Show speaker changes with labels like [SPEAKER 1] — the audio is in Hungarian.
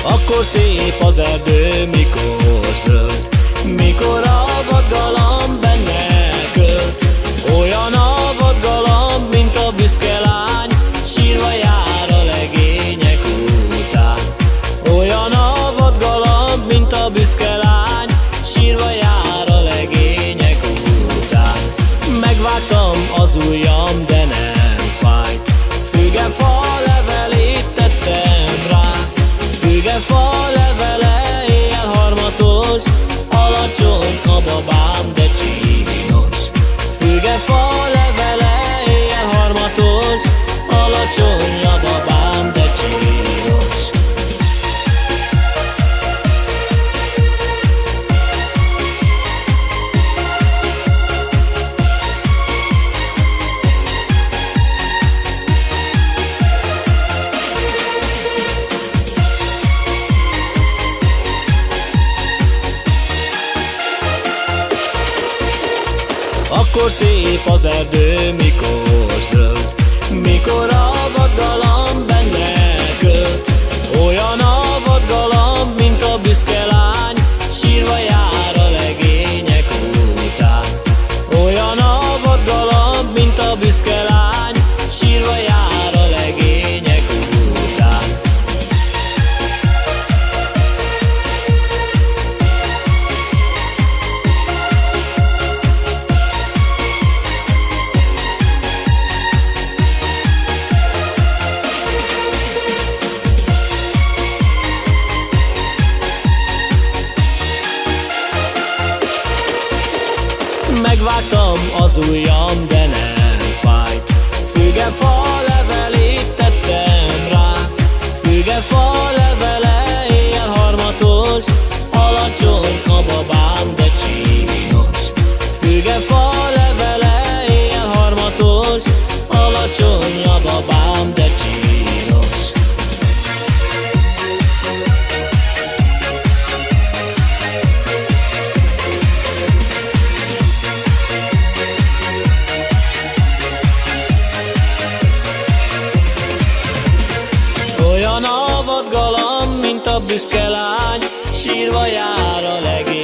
[SPEAKER 1] Akkor szép az erdő, mikor zöld, mikor a vadgalamb benne költ. Olyan a vadgalamb, mint a büszke lány, sírva jár a legények után. Olyan a vadgalamb, mint a büszke lány, sírva jár a legények után. Megvágtam az ujjam, de nem fájt, fügefa levelét tettem rá. Fügefa levele, éjjel harmatos, alacsony a babám, de csínos. Fügefa levele, éjjel harmatos, alacsony a babám, de csínos. Akkor szép az erdő, mikor zöld, mikor a vadgalamb benne költ. Olyan a vadgalamb, mint a büszke lány, sírva jár a legények után. Olyan a vadgalamb, mint a büszke lány, sírva jár a legények után. Megvágtam az ujjam, de nem fájt, fügefa levelét tettem rá. Fügefa levele, éjjel harmatos, alacsony a babám, de csínos. Fügefa levele, éjjel harmatos, alacsony a babám, de csínos. Olyan a vadgalamb, mint a büszke lány, sírva jár a legény.